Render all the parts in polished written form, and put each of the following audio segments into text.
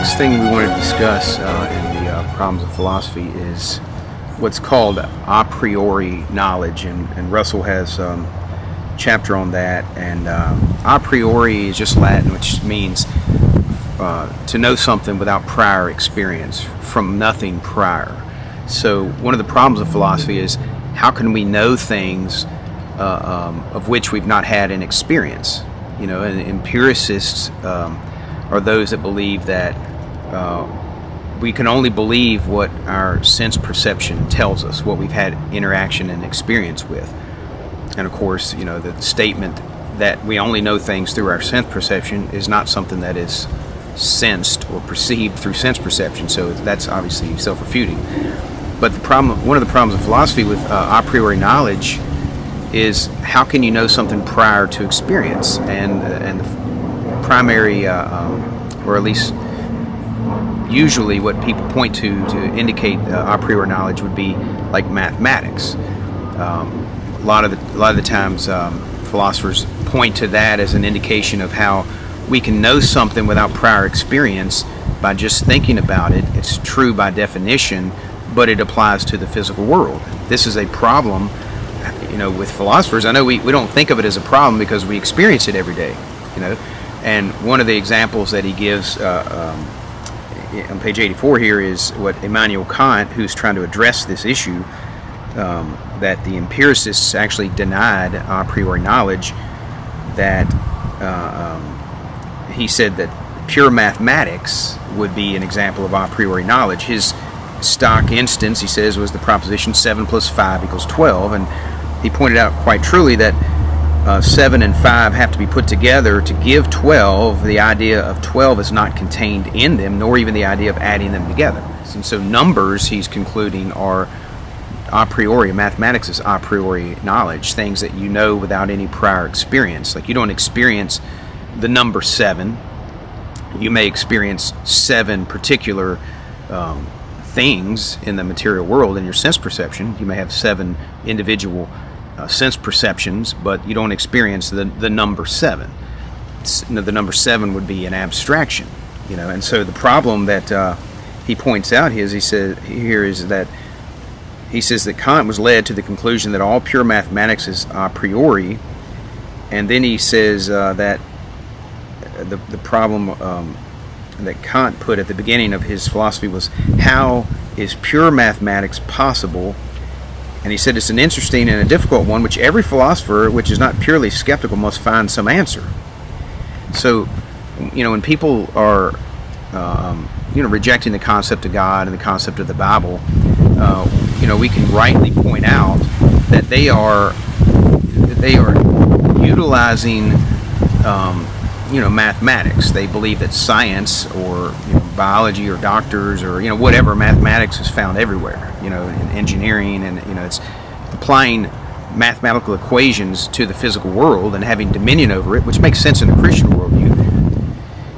next thing we want to discuss in the problems of philosophy is what's called a priori knowledge, and Russell has a chapter on that. And a priori is just Latin, which means to know something without prior experience, from nothing prior. So one of the problems of philosophy is how can we know things of which we've not had an experience? You know, and empiricists are those that believe that we can only believe what our sense perception tells us, what we've had interaction and experience with. And of course, you know, the statement that we only know things through our sense perception is not something that is sensed or perceived through sense perception, so that's obviously self-refuting. But the problem, one of the problems of philosophy with a priori knowledge is how can you know something prior to experience? And the primary, or at least usually what people point to indicate a priori knowledge would be like mathematics. A lot of the times philosophers point to that as an indication of how we can know something without prior experience by just thinking about it. It's true by definition, but it applies to the physical world. This is a problem, you know, with philosophers. I know we don't think of it as a problem because we experience it every day, you know. And one of the examples that he gives on page 84 here is what Immanuel Kant, who's trying to address this issue, that the empiricists actually denied a priori knowledge, that he said that pure mathematics would be an example of a priori knowledge. His stock instance, he says, was the proposition 7 plus 5 equals 12, and he pointed out quite truly that 7 and 5 have to be put together to give 12. The idea of 12 is not contained in them, nor even the idea of adding them together. And so numbers, he's concluding, are a priori. Mathematics is a priori knowledge, things that you know without any prior experience. Like, you don't experience the number 7. You may experience 7 particular things in the material world in your sense perception. You may have 7 individual sense perceptions, but you don't experience the number 7. The number 7 would be an abstraction, you know. And so the problem that he points out is, he says that Kant was led to the conclusion that all pure mathematics is a priori, and then he says that the problem that Kant put at the beginning of his philosophy was, how is pure mathematics possible? And he said it's an interesting and a difficult one, which every philosopher which is not purely skeptical must find some answer. So, you know, when people are you know, rejecting the concept of God and the concept of the Bible, you know, we can rightly point out that they are utilizing you know, mathematics. They believe that science, or, you know, biology or doctors, or, you know, whatever, mathematics is found everywhere, you know, in engineering, and, you know, it's applying mathematical equations to the physical world and having dominion over it, which makes sense in a Christian worldview.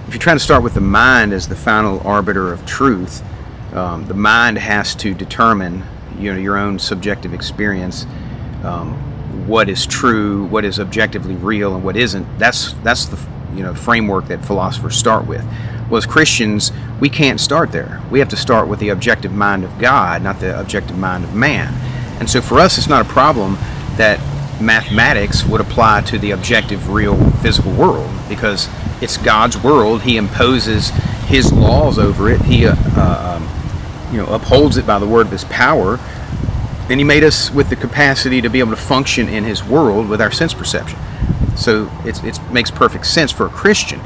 If you're trying to start with the mind as the final arbiter of truth, the mind has to determine, you know, your own subjective experience, what is true, what is objectively real, and what isn't. That's the, you know, framework that philosophers start with. Well, as Christians, we can't start there. We have to start with the objective mind of God, not the objective mind of man. And so for us, it's not a problem that mathematics would apply to the objective, real, physical world, because it's God's world. He imposes His laws over it. He, you know, upholds it by the word of His power. And He made us with the capacity to be able to function in His world with our sense perception. So it makes perfect sense for a Christian.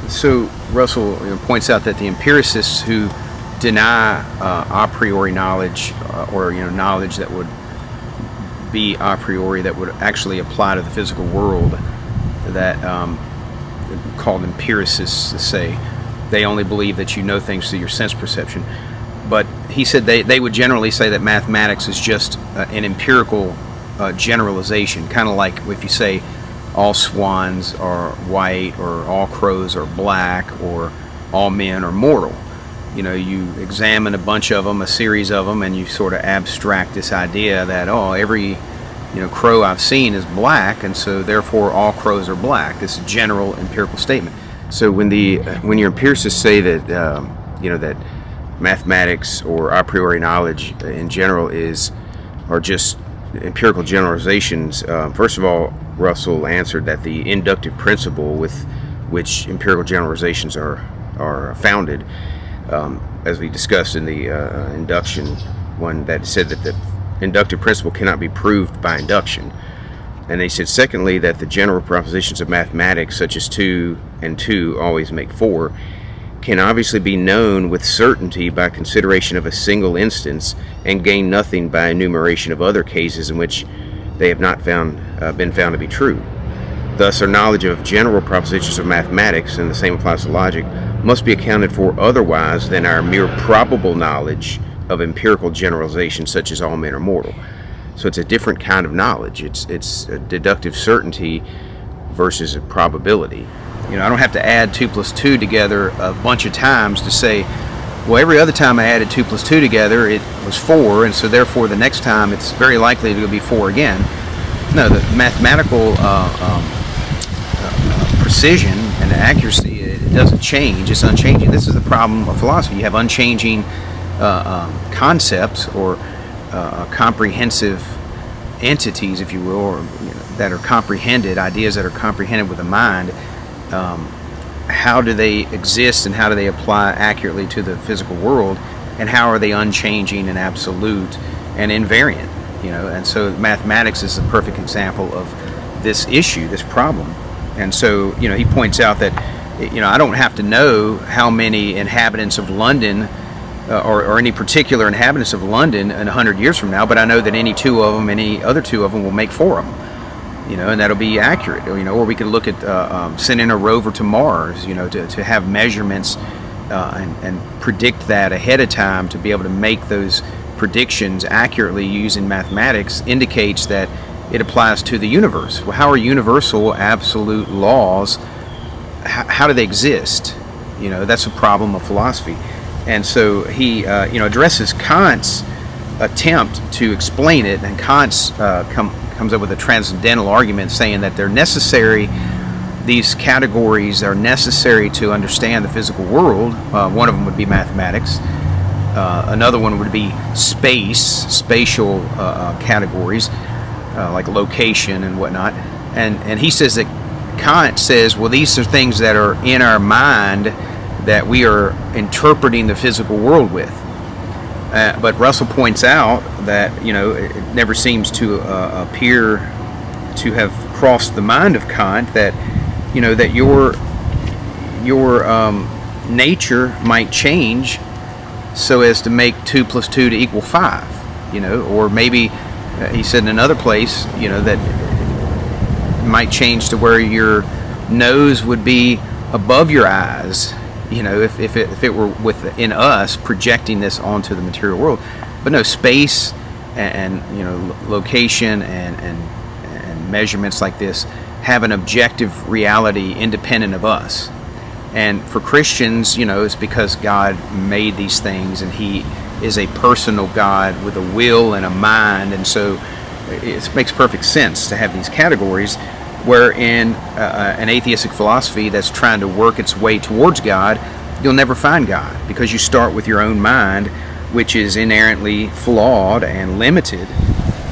So Russell, you know, points out that the empiricists who deny a priori knowledge, or, you know, knowledge that would be a priori, that would actually apply to the physical world, that called empiricists, say they only believe that you know things through your sense perception. But he said they would generally say that mathematics is just an empirical generalization, kind of like if you say all swans are white, or all crows are black, or all men are mortal. You know, you examine a bunch of them, a series of them, and you sort of abstract this idea that, oh, every, you know, crow I've seen is black, and so therefore all crows are black. This general empirical statement. So when your empiricists say that that mathematics or a priori knowledge in general are just empirical generalizations, first of all, Russell answered that the inductive principle with which empirical generalizations are founded, as we discussed in the induction one, that said that the inductive principle cannot be proved by induction. And they said, secondly, that the general propositions of mathematics, such as 2 and 2 always make 4, can obviously be known with certainty by consideration of a single instance and gain nothing by enumeration of other cases in which they have not been found to be true. Thus, our knowledge of general propositions of mathematics, and the same applies to logic, must be accounted for otherwise than our mere probable knowledge of empirical generalizations such as all men are mortal. So it's a different kind of knowledge. It's a deductive certainty versus a probability. I don't have to add 2 plus 2 together a bunch of times to say, well, every other time I added 2 plus 2 together, it was 4, and so therefore the next time it's very likely to be 4 again. No, the mathematical precision and accuracy, it doesn't change. It's unchanging. This is the problem of philosophy. You have unchanging concepts or comprehensive entities, if you will, or that are comprehended, ideas that are comprehended with the mind. How do they exist and how do they apply accurately to the physical world, and how are they unchanging and absolute and invariant? And so mathematics is a perfect example of this issue, this problem. And so he points out that I don't have to know how many inhabitants of London or any particular inhabitants of London in 100 years from now, but I know that any other two of them will make 4 of them. And that'll be accurate. Or we could look at sending a rover to Mars, to have measurements and predict that ahead of time, to be able to make those predictions accurately using mathematics indicates that it applies to the universe. Well, how are universal absolute laws? How do they exist? That's a problem of philosophy. And so he addresses Kant's attempt to explain it, and Kant's comes up with a transcendental argument saying that they're necessary. These categories are necessary to understand the physical world. One of them would be mathematics. Another one would be spatial categories like location and whatnot. And he says that Kant says, well, these are things that are in our mind that we are interpreting the physical world with. But Russell points out that it never seems to appear to have crossed the mind of Kant that that your nature might change so as to make 2 plus 2 to equal 5. Or maybe he said in another place that it might change to where your nose would be above your eyes. If it were within us projecting this onto the material world. But no, space and location and measurements like this have an objective reality independent of us. And for Christians, it's because God made these things, and He is a personal God with a will and a mind, and so it makes perfect sense to have these categories. Where in an atheistic philosophy that's trying to work its way towards God, you'll never find God, because you start with your own mind, which is inherently flawed and limited.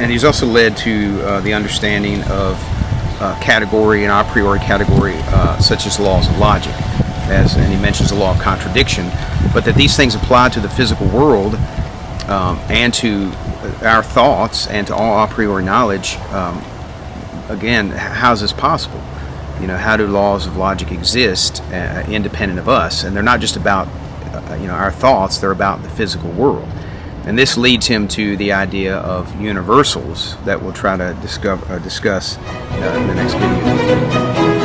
And he's also led to the understanding of category and a priori category, such as laws of logic, and he mentions the law of contradiction, but that these things apply to the physical world and to our thoughts and to all a priori knowledge. Again, how is this possible? How do laws of logic exist independent of us? And they're not just about our thoughts, they're about the physical world. And this leads him to the idea of universals that we'll try to discuss in the next video.